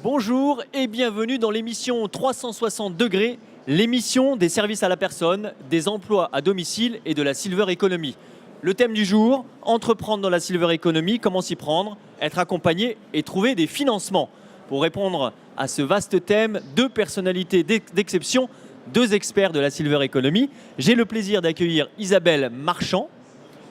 Bonjour et bienvenue dans l'émission 360 degrés, l'émission des services à la personne, des emplois à domicile et de la Silver Economy. Le thème du jour, entreprendre dans la Silver Economy, comment s'y prendre, être accompagné et trouver des financements. Pour répondre à ce vaste thème, deux personnalités d'exception, deux experts de la Silver Economy. J'ai le plaisir d'accueillir Isabelle Marchand.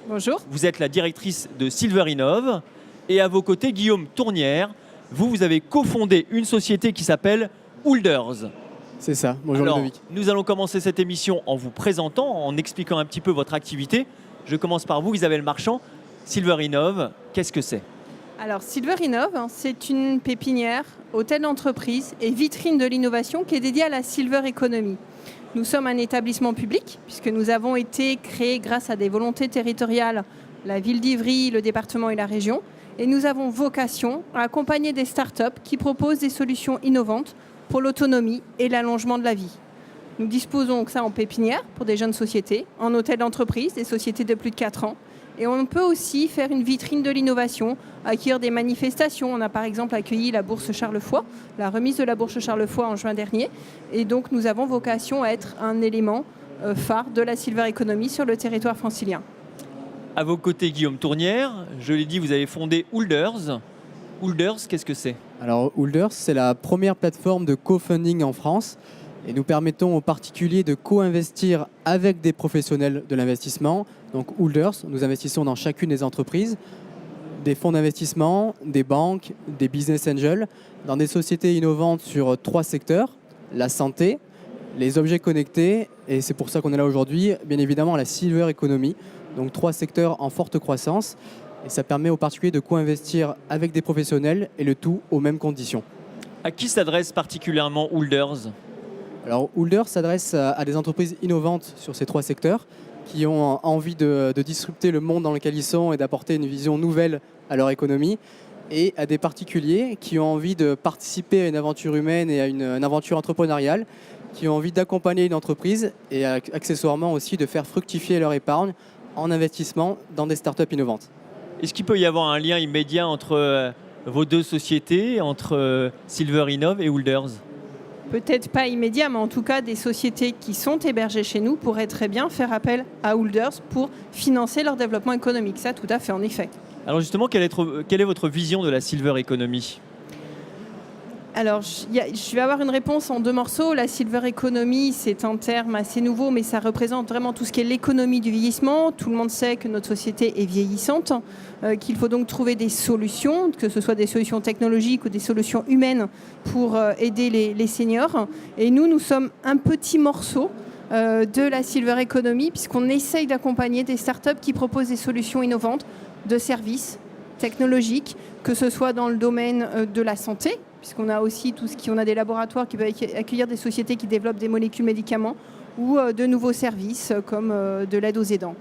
Bonjour. Vous êtes la directrice de Silver Innov. Et à vos côtés, Guillaume Tournière. Vous avez cofondé une société qui s'appelle Houlders. C'est ça, bonjour Ludovic. Nous allons commencer cette émission en vous présentant, en expliquant un petit peu votre activité. Je commence par vous, Isabelle Marchand. Silver Innov, qu'est-ce que c'est ? Alors Silver Innov, c'est une pépinière, hôtel d'entreprise et vitrine de l'innovation qui est dédiée à la Silver Economy. Nous sommes un établissement public puisque nous avons été créés grâce à des volontés territoriales, la ville d'Ivry, le département et la région. Et nous avons vocation à accompagner des startups qui proposent des solutions innovantes pour l'autonomie et l'allongement de la vie. Nous disposons de ça en pépinière pour des jeunes sociétés, en hôtel d'entreprise, des sociétés de plus de 4 ans. Et on peut aussi faire une vitrine de l'innovation, accueillir des manifestations. On a par exemple accueilli la Bourse Charles Foix, la remise de la Bourse Charles Foix en juin dernier. Et donc nous avons vocation à être un élément phare de la Silver Economy sur le territoire francilien. À vos côtés, Guillaume Tournière. Je l'ai dit, vous avez fondé Houlders. Houlders, qu'est-ce que c'est ? Alors Houlders, c'est la première plateforme de co-funding en France. Et nous permettons aux particuliers de co-investir avec des professionnels de l'investissement. Donc Houlders, nous investissons dans chacune des entreprises, des fonds d'investissement, des banques, des business angels, dans des sociétés innovantes sur 3 secteurs, la santé, les objets connectés, et c'est pour ça qu'on est là aujourd'hui, bien évidemment la Silver Economy. Donc 3 secteurs en forte croissance. Et ça permet aux particuliers de co-investir avec des professionnels et le tout aux mêmes conditions. À qui s'adresse particulièrement Houlders ? Alors Houlders s'adresse à des entreprises innovantes sur ces 3 secteurs qui ont envie de disrupter le monde dans lequel ils sont et d'apporter une vision nouvelle à leur économie, et à des particuliers qui ont envie de participer à une aventure humaine et à une aventure entrepreneuriale, qui ont envie d'accompagner une entreprise et accessoirement aussi de faire fructifier leur épargne en investissement dans des startups innovantes. Est-ce qu'il peut y avoir un lien immédiat entre vos deux sociétés, entre Silver Innov et Houlders ? Peut-être pas immédiat, mais en tout cas, des sociétés qui sont hébergées chez nous pourraient très bien faire appel à Houlders pour financer leur développement économique. Ça, tout à fait, en effet. Alors justement, quelle est votre vision de la Silver Economy ? Alors, je vais avoir une réponse en 2 morceaux. La Silver Economy, c'est un terme assez nouveau, mais ça représente vraiment tout ce qui est l'économie du vieillissement. Tout le monde sait que notre société est vieillissante, qu'il faut donc trouver des solutions, que ce soit des solutions technologiques ou des solutions humaines pour aider les seniors. Et nous sommes un petit morceau de la Silver Economy, puisqu'on essaye d'accompagner des startups qui proposent des solutions innovantes de services technologiques, que ce soit dans le domaine de la santé, puisqu'on a aussi on a des laboratoires qui peuvent accueillir des sociétés qui développent des molécules médicaments ou de nouveaux services comme de l'aide aux aidants.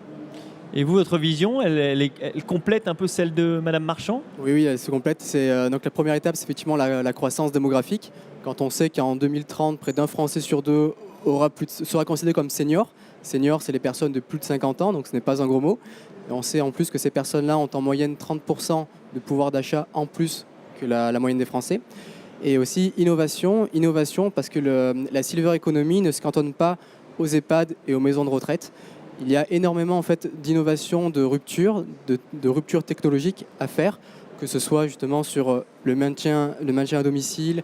Et vous, votre vision, elle complète un peu celle de Madame Marchand ? Oui, elle se complète. Donc la première étape, c'est effectivement la croissance démographique. Quand on sait qu'en 2030, près d'un Français sur 2 sera considéré comme senior. Senior, c'est les personnes de plus de 50 ans, donc ce n'est pas un gros mot. Et on sait en plus que ces personnes-là ont en moyenne 30% de pouvoir d'achat en plus que la moyenne des Français. Et aussi innovation parce que la Silver Economy ne se cantonne pas aux EHPAD et aux maisons de retraite. Il y a énormément en fait d'innovation, de rupture technologique à faire, que ce soit justement sur le maintien à domicile,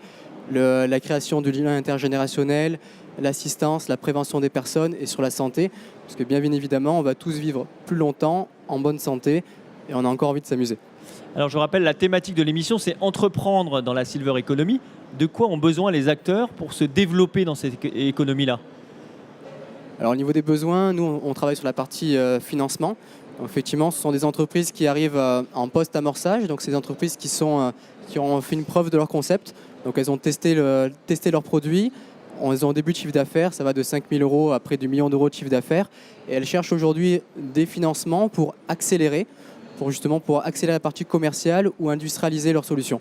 la création du lien intergénérationnel, l'assistance, la prévention des personnes et sur la santé, parce que bien évidemment, on va tous vivre plus longtemps en bonne santé et on a encore envie de s'amuser. Alors je rappelle, la thématique de l'émission, c'est entreprendre dans la Silver Economy. De quoi ont besoin les acteurs pour se développer dans cette économie-là ? Alors au niveau des besoins, nous on travaille sur la partie financement. Donc, effectivement, ce sont des entreprises qui arrivent en post-amorçage, donc c'est des entreprises qui ont fait une preuve de leur concept. Donc elles ont testé leurs produits, elles ont un début de chiffre d'affaires, ça va de 5 000 € à près du million d'euros de chiffre d'affaires. Et elles cherchent aujourd'hui des financements pour accélérer la partie commerciale ou industrialiser leurs solutions.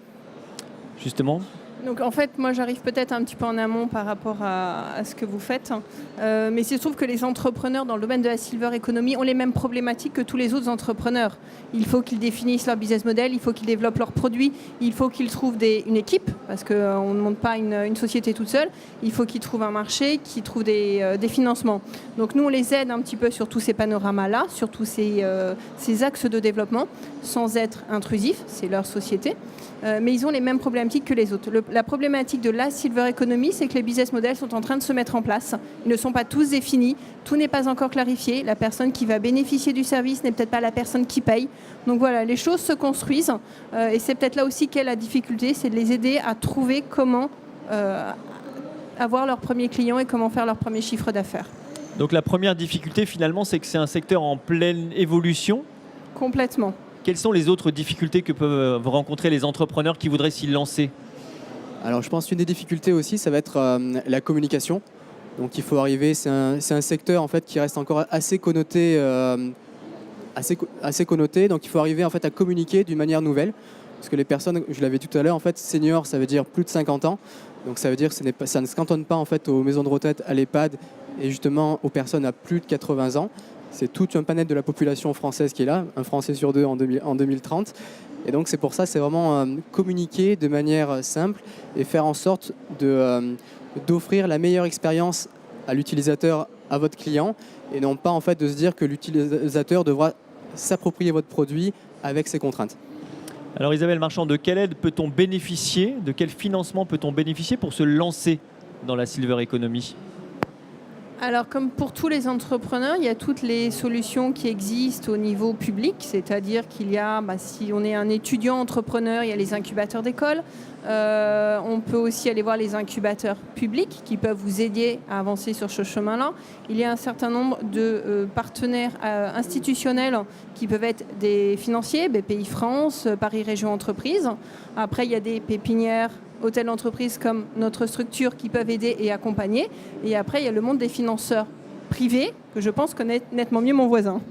Justement ? Donc en fait, moi j'arrive peut-être un petit peu en amont par rapport à ce que vous faites, mais il se trouve que les entrepreneurs dans le domaine de la silver economy ont les mêmes problématiques que tous les autres entrepreneurs. Il faut qu'ils définissent leur business model, il faut qu'ils développent leurs produits, il faut qu'ils trouvent une équipe, parce qu'on ne monte pas une société toute seule, il faut qu'ils trouvent un marché, qu'ils trouvent des financements. Donc nous on les aide un petit peu sur tous ces panoramas-là, sur tous ces axes de développement, sans être intrusifs, c'est leur société. Mais ils ont les mêmes problématiques que les autres. La problématique de la silver economy, c'est que les business models sont en train de se mettre en place. Ils ne sont pas tous définis, tout n'est pas encore clarifié. La personne qui va bénéficier du service n'est peut-être pas la personne qui paye. Donc voilà, les choses se construisent et c'est peut-être là aussi qu'est la difficulté, c'est de les aider à trouver comment avoir leurs premiers clients et comment faire leur premier chiffre d'affaires. Donc la première difficulté finalement, c'est que c'est un secteur en pleine évolution. Complètement. Quelles sont les autres difficultés que peuvent rencontrer les entrepreneurs qui voudraient s'y lancer ? Alors je pense qu'une des difficultés aussi, ça va être la communication. Donc il faut arriver, c'est un secteur en fait qui reste encore assez connoté, assez connoté. Donc il faut arriver en fait à communiquer d'une manière nouvelle. Parce que les personnes, je l'avais dit tout à l'heure, en fait senior ça veut dire plus de 50 ans. Donc ça veut dire que ça ne se cantonne pas en fait aux maisons de retraite, à l'EHPAD et justement aux personnes à plus de 80 ans. C'est tout un panel de la population française qui est là, un Français sur deux en 2030. Et donc c'est pour ça, c'est vraiment communiquer de manière simple et faire en sorte d'offrir la meilleure expérience à l'utilisateur, à votre client, et non pas en fait de se dire que l'utilisateur devra s'approprier votre produit avec ses contraintes. Alors Isabelle Marchand, de quelle aide peut-on bénéficier, de quel financement peut-on bénéficier pour se lancer dans la silver economy ? Alors, comme pour tous les entrepreneurs, il y a toutes les solutions qui existent au niveau public, c'est-à-dire qu'il y a, si on est un étudiant entrepreneur, il y a les incubateurs d'école. On peut aussi aller voir les incubateurs publics qui peuvent vous aider à avancer sur ce chemin-là. Il y a un certain nombre de partenaires institutionnels qui peuvent être des financiers, BPI France, Paris Région Entreprises. Après, il y a des pépinières, hôtels d'entreprise comme notre structure qui peuvent aider et accompagner. Et après, il y a le monde des financeurs privés que je pense connaît nettement mieux mon voisin.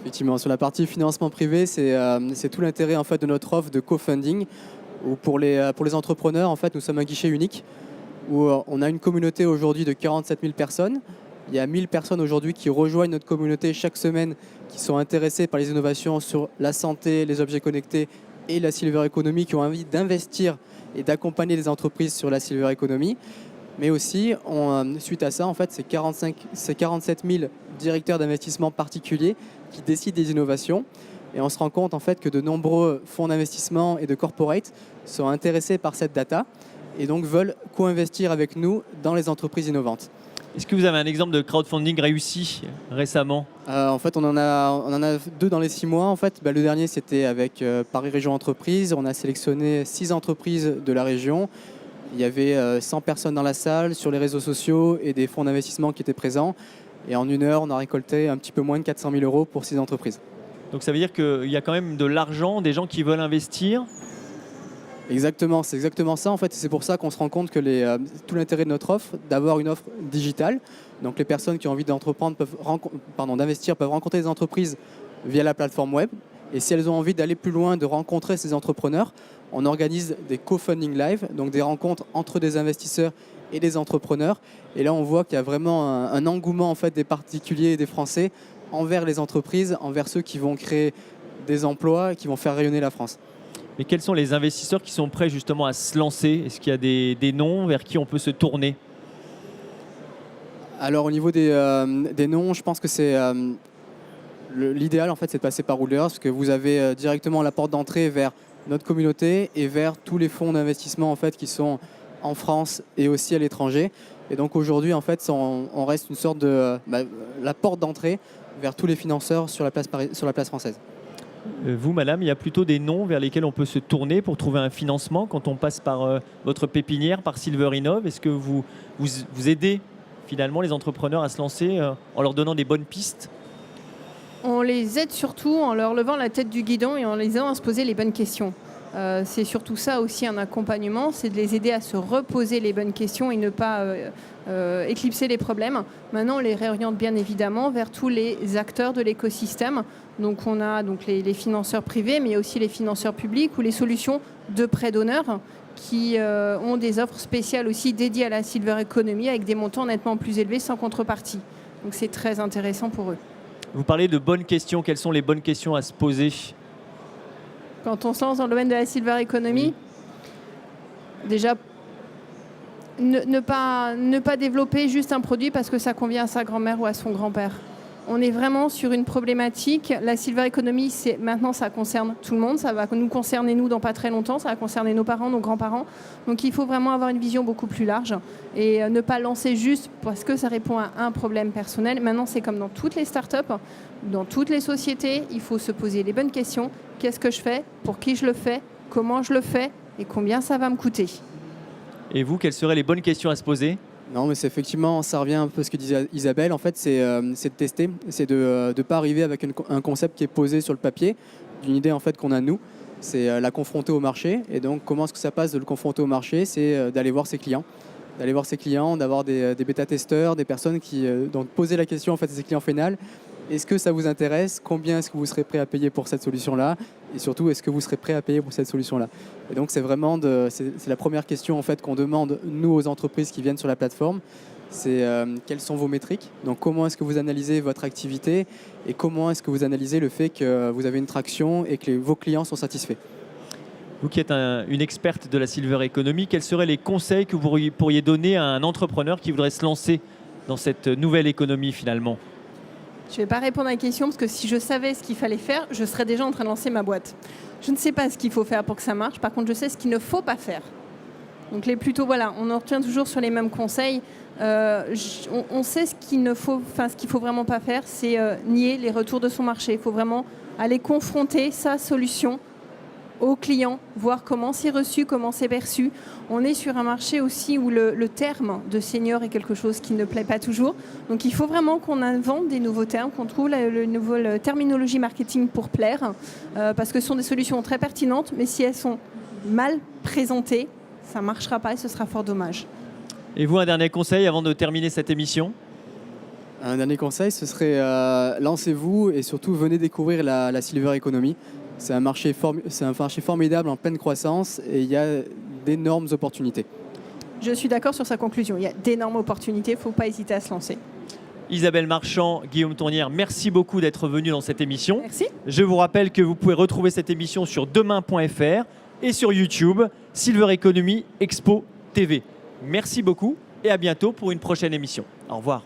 Effectivement, sur la partie financement privé, c'est tout l'intérêt en fait de notre offre de co-funding. Où pour les entrepreneurs, en fait, nous sommes un guichet unique où on a une communauté aujourd'hui de 47 000 personnes. Il y a 1000 personnes aujourd'hui qui rejoignent notre communauté chaque semaine, qui sont intéressées par les innovations sur la santé, les objets connectés et la silver economy, qui ont envie d'investir et d'accompagner les entreprises sur la silver economy. Mais aussi, suite à ça, en fait, c'est 47 000 directeurs d'investissement particuliers qui décident des innovations. Et on se rend compte en fait que de nombreux fonds d'investissement et de corporate sont intéressés par cette data et donc veulent co-investir avec nous dans les entreprises innovantes. Est-ce que vous avez un exemple de crowdfunding réussi récemment ? En fait, on en a 2 dans les 6 mois. En fait, le dernier, c'était avec Paris Région Entreprises. On a sélectionné 6 entreprises de la région. Il y avait 100 personnes dans la salle, sur les réseaux sociaux et des fonds d'investissement qui étaient présents. Et en 1 heure, on a récolté un petit peu moins de 400 000 € pour 6 entreprises. Donc ça veut dire qu'il y a quand même de l'argent, des gens qui veulent investir. Exactement, c'est exactement ça en fait. C'est pour ça qu'on se rend compte que tout l'intérêt de notre offre, d'avoir une offre digitale. Donc les personnes qui ont envie d'investir peuvent rencontrer des entreprises via la plateforme web. Et si elles ont envie d'aller plus loin, de rencontrer ces entrepreneurs, on organise des co-funding live, donc des rencontres entre des investisseurs et des entrepreneurs. Et là, on voit qu'il y a vraiment un engouement en fait des particuliers et des Français envers les entreprises, envers ceux qui vont créer des emplois, qui vont faire rayonner la France. Mais quels sont les investisseurs qui sont prêts justement à se lancer ? Est-ce qu'il y a des noms vers qui on peut se tourner ? Alors au niveau des noms, je pense que c'est l'idéal en fait, c'est de passer par Rouleurs, parce que vous avez directement la porte d'entrée vers notre communauté et vers tous les fonds d'investissement en fait qui sont en France et aussi à l'étranger. Et donc aujourd'hui en fait, on reste une sorte de la porte d'entrée vers tous les financeurs sur la place française. Vous, madame, il y a plutôt des noms vers lesquels on peut se tourner pour trouver un financement quand on passe par votre pépinière, par Silver Innov. Est-ce que vous aidez finalement les entrepreneurs à se lancer en leur donnant des bonnes pistes ? On les aide surtout en leur levant la tête du guidon et en les aidant à se poser les bonnes questions. C'est surtout ça aussi un accompagnement, c'est de les aider à se reposer les bonnes questions et ne pas éclipser les problèmes. Maintenant, on les réoriente bien évidemment vers tous les acteurs de l'écosystème. Donc on a donc les financeurs privés, mais aussi les financeurs publics ou les solutions de prêt d'honneur qui ont des offres spéciales aussi dédiées à la silver economy avec des montants nettement plus élevés sans contrepartie. Donc c'est très intéressant pour eux. Vous parlez de bonnes questions. Quelles sont les bonnes questions à se poser? Quand on se lance dans le domaine de la silver economy, déjà, ne pas développer juste un produit parce que ça convient à sa grand-mère ou à son grand-père. On est vraiment sur une problématique. La silver economy, maintenant, ça concerne tout le monde. Ça va nous concerner, nous, dans pas très longtemps. Ça va concerner nos parents, nos grands-parents. Donc, il faut vraiment avoir une vision beaucoup plus large et ne pas lancer juste parce que ça répond à un problème personnel. Maintenant, c'est comme dans toutes les startups, dans toutes les sociétés. Il faut se poser les bonnes questions. Qu'est-ce que je fais? Pour qui je le fais? Comment je le fais? Et combien ça va me coûter? Et vous, quelles seraient les bonnes questions à se poser? Non, mais c'est effectivement, ça revient un peu à ce que disait Isabelle. En fait, c'est de tester, c'est de ne pas arriver avec un concept qui est posé sur le papier, d'une idée en fait qu'on a nous. C'est la confronter au marché. Et donc, comment est-ce que ça passe de le confronter au marché? C'est d'aller voir ses clients. D'aller voir ses clients, d'avoir des bêta-testeurs, des personnes qui donc poser la question en fait à ses clients finaux. Est-ce que ça vous intéresse? Combien est-ce que vous serez prêt à payer pour cette solution-là? Et surtout, est-ce que vous serez prêt à payer pour cette solution-là? Et donc, c'est vraiment c'est la première question en fait qu'on demande nous aux entreprises qui viennent sur la plateforme. C'est quelles sont vos métriques? Donc, comment est-ce que vous analysez votre activité et comment est-ce que vous analysez le fait que vous avez une traction et que vos clients sont satisfaits? Vous qui êtes une experte de la silver economy, quels seraient les conseils que vous pourriez donner à un entrepreneur qui voudrait se lancer dans cette nouvelle économie finalement? Je ne vais pas répondre à la question parce que si je savais ce qu'il fallait faire, je serais déjà en train de lancer ma boîte. Je ne sais pas ce qu'il faut faire pour que ça marche. Par contre, je sais ce qu'il ne faut pas faire. Donc voilà, on en retient toujours sur les mêmes conseils. On sait ce qu'il faut vraiment pas faire, c'est nier les retours de son marché. Il faut vraiment aller confronter sa solution aux clients, voir comment c'est reçu, comment c'est perçu. On est sur un marché aussi où le terme de senior est quelque chose qui ne plaît pas toujours. Donc il faut vraiment qu'on invente des nouveaux termes, qu'on trouve la nouvelle terminologie marketing pour plaire, parce que ce sont des solutions très pertinentes, mais si elles sont mal présentées, ça ne marchera pas et ce sera fort dommage. Et vous, un dernier conseil avant de terminer cette émission? Un dernier conseil, ce serait lancez-vous et surtout venez découvrir la silver economy. C'est un marché formidable en pleine croissance et il y a d'énormes opportunités. Je suis d'accord sur sa conclusion. Il y a d'énormes opportunités, il ne faut pas hésiter à se lancer. Isabelle Marchand, Guillaume Tournière, merci beaucoup d'être venus dans cette émission. Merci. Je vous rappelle que vous pouvez retrouver cette émission sur demain.fr et sur YouTube, Silver Economy Expo TV. Merci beaucoup et à bientôt pour une prochaine émission. Au revoir.